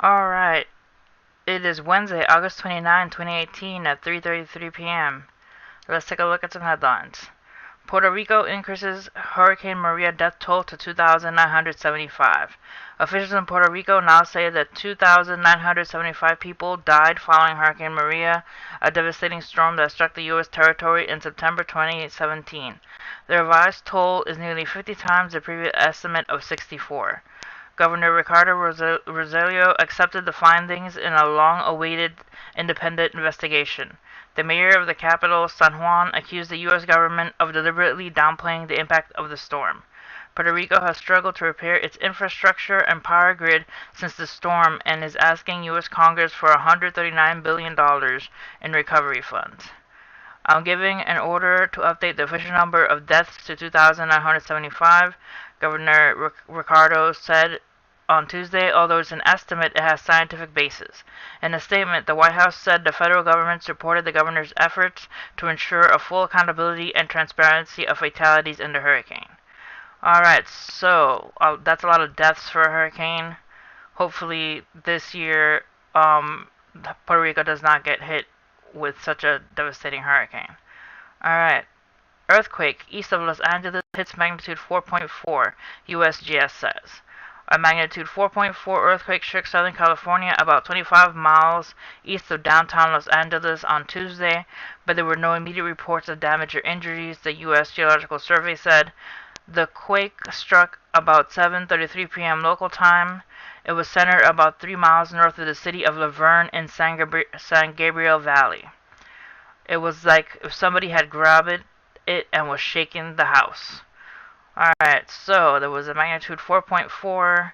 Alright, it is Wednesday, August 29, 2018 at 3:33 p.m. Let's take a look at some headlines. Puerto Rico increases Hurricane Maria death toll to 2,975. Officials in Puerto Rico now say that 2,975 people died following Hurricane Maria, a devastating storm that struck the U.S. territory in September 2017. The revised toll is nearly 50 times the previous estimate of 64. Governor Ricardo Rosello accepted the findings in a long-awaited independent investigation. The mayor of the capital, San Juan, accused the U.S. government of deliberately downplaying the impact of the storm. Puerto Rico has struggled to repair its infrastructure and power grid since the storm and is asking U.S. Congress for $139 billion in recovery funds. I'm giving an order to update the official number of deaths to 2,975, Governor Ricardo said on Tuesday, although it's an estimate, it has scientific basis. In a statement, the White House said the federal government supported the governor's efforts to ensure a full accountability and transparency of fatalities in the hurricane. Alright, so that's a lot of deaths for a hurricane. Hopefully this year, Puerto Rico does not get hit with such a devastating hurricane. Alright, earthquake east of Los Angeles hits magnitude 4.4, USGS says. A magnitude 4.4 earthquake shook Southern California about 25 miles east of downtown Los Angeles on Tuesday, but there were no immediate reports of damage or injuries, the U.S. Geological Survey said. The quake struck about 7:33 p.m. local time. It was centered about 3 miles north of the city of Laverne in San Gabriel Valley. It was like if somebody had grabbed it and was shaking the house. Alright, so there was a magnitude 4.4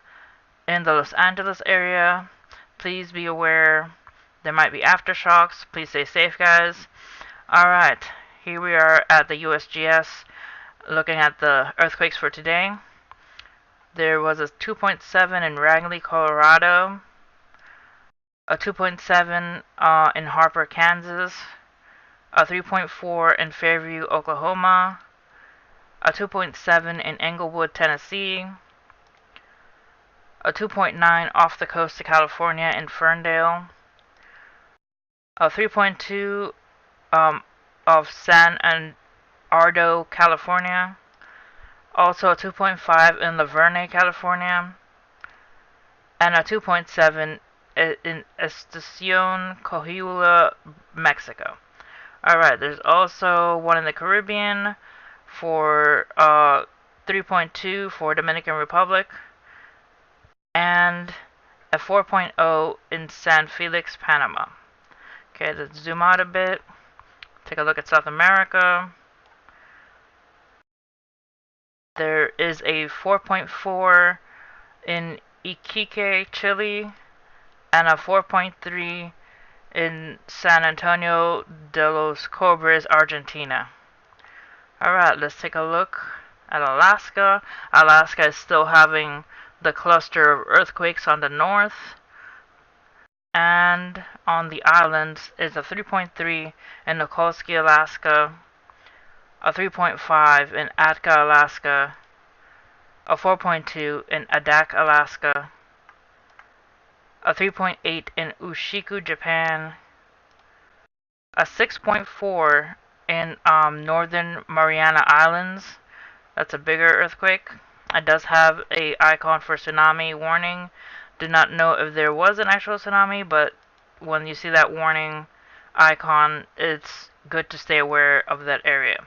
in the Los Angeles area. Please be aware there might be aftershocks. Please stay safe, guys. Alright, here we are at the USGS looking at the earthquakes for today. There was a 2.7 in Ragley, Colorado, a 2.7 in Harper, Kansas, a 3.4 in Fairview, Oklahoma, a 2.7 in Englewood, Tennessee, a 2.9 off the coast of California in Ferndale, a 3.2 of San Bernardino, California, also a 2.5 in Laverne, California, and a 2.7 in Estacion Coahuila, Mexico. Alright, there's also one in the Caribbean for 3.2 for Dominican Republic, and a 4.0 in San Felix, Panama. Okay, let's zoom out a bit. Take a look at South America. There is a 4.4 in Iquique, Chile, and a 4.3 in San Antonio de los Cobres, Argentina. Alright, let's take a look at Alaska. Alaska is still having the cluster of earthquakes on the north. And on the islands is a 3.3 in Nikolsky, Alaska, a 3.5 in Atka, Alaska, a 4.2 in Adak, Alaska, a 3.8 in Ushiku, Japan, a 6.4 in Northern Mariana Islands. That's a bigger earthquake. It does have a icon for tsunami warning. Do not know if there was an actual tsunami, but when you see that warning icon, it's good to stay aware of that area.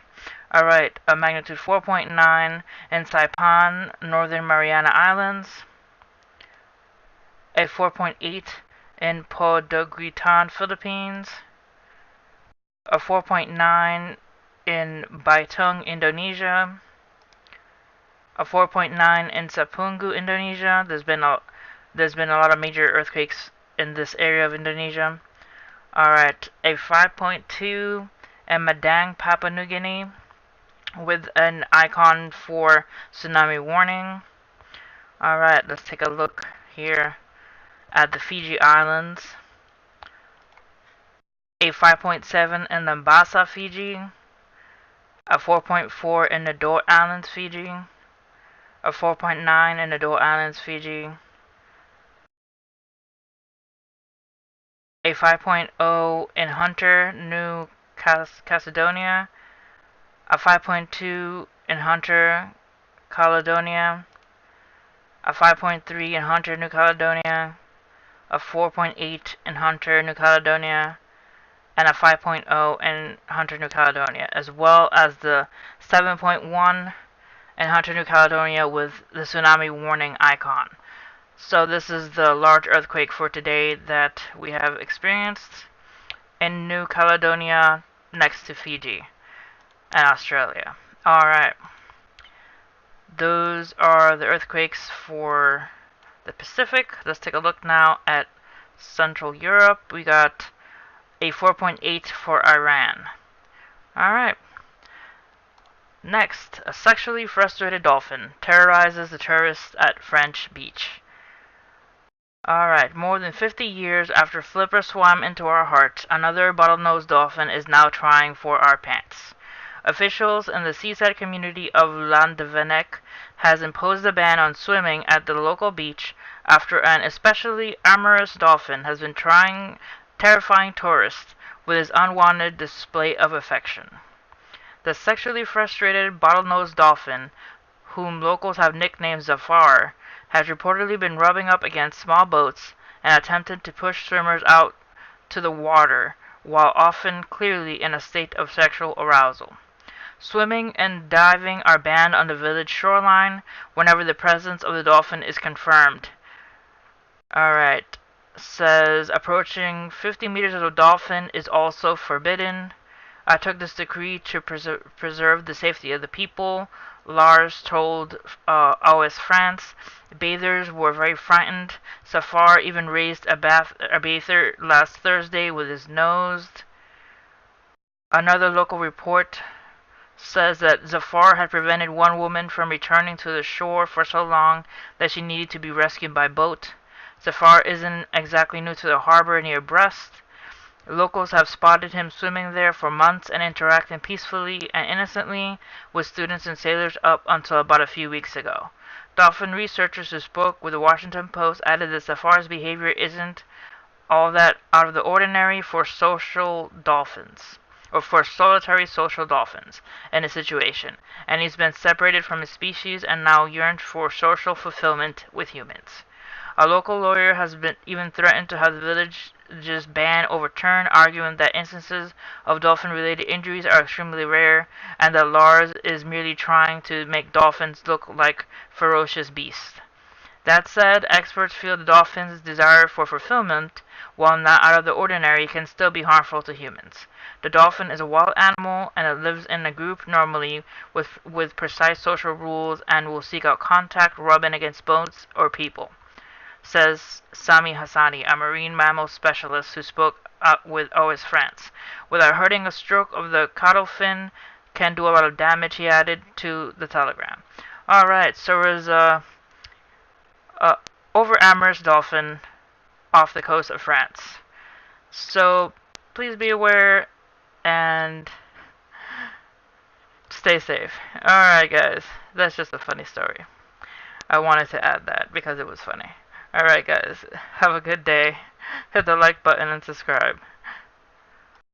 Alright, a magnitude 4.9 in Saipan, Northern Mariana Islands, a 4.8 in Podoguitan, Philippines, a 4.9 in Baitung, Indonesia, a 4.9 in Sapungu, Indonesia. There's been a lot of major earthquakes in this area of Indonesia. Alright, a 5.2 in Madang, Papua New Guinea, with an icon for tsunami warning. Alright, let's take a look here at the Fiji Islands. A 5.7 in Mombasa, Fiji, a 4.4 in the Dore Islands, Fiji, a 4.9 in the Dore Islands, Fiji, a 5.0 in Hunter, New Caledonia, a 5.2 in Hunter, Caledonia, a 5.3 in Hunter, New Caledonia, a 4.8 in Hunter, New Caledonia, and a 5.0 in Hunter, New Caledonia, as well as the 7.1 in Hunter, New Caledonia with the tsunami warning icon. So this is the large earthquake for today that we have experienced in New Caledonia next to Fiji and Australia. Alright, those are the earthquakes for the Pacific. Let's take a look now at Central Europe. We got a 4.8 for Iran. Alright. Next, a sexually frustrated dolphin terrorizes the tourists at French beach. Alright, more than 50 years after Flipper swam into our hearts, another bottlenose dolphin is now trying for our pants. Officials in the seaside community of Landévennec has imposed a ban on swimming at the local beach after an especially amorous dolphin has been terrifying tourists with his unwanted display of affection. The sexually frustrated bottlenose dolphin, whom locals have nicknamed Zafar, has reportedly been rubbing up against small boats and attempted to push swimmers out to the water, while often clearly in a state of sexual arousal. Swimming and diving are banned on the village shoreline whenever the presence of the dolphin is confirmed. Alright, says approaching 50 meters of the dolphin is also forbidden. I took this decree to preserve the safety of the people, Lars told OS France. Bathers were very frightened. Safar even raised a bather last Thursday with his nose. Another local report says that Zafar had prevented one woman from returning to the shore for so long that she needed to be rescued by boat. Zafar isn't exactly new to the harbor near Brest. Locals have spotted him swimming there for months and interacting peacefully and innocently with students and sailors up until about a few weeks ago. Dolphin researchers who spoke with the Washington Post added that Zafar's behavior isn't all that out of the ordinary for social dolphins, or for solitary social dolphins in a situation, and he's been separated from his species and now yearns for social fulfillment with humans. A local lawyer has even threatened to have the village's ban overturned, arguing that instances of dolphin-related injuries are extremely rare, and that Lars is merely trying to make dolphins look like ferocious beasts. That said, experts feel the dolphin's desire for fulfillment, while not out of the ordinary, can still be harmful to humans. The dolphin is a wild animal, and it lives in a group normally with precise social rules and will seek out contact, rubbing against boats or people, says Sami Hassani, a marine mammal specialist who spoke with OS France. Without hurting, a stroke of the caudal fin can do a lot of damage, he added to the telegram. Alright, so there's a over amorous dolphin off the coast of France. So please be aware and stay safe. Alright guys, that's just a funny story. I wanted to add that because it was funny. Alright guys, have a good day. Hit the like button and subscribe.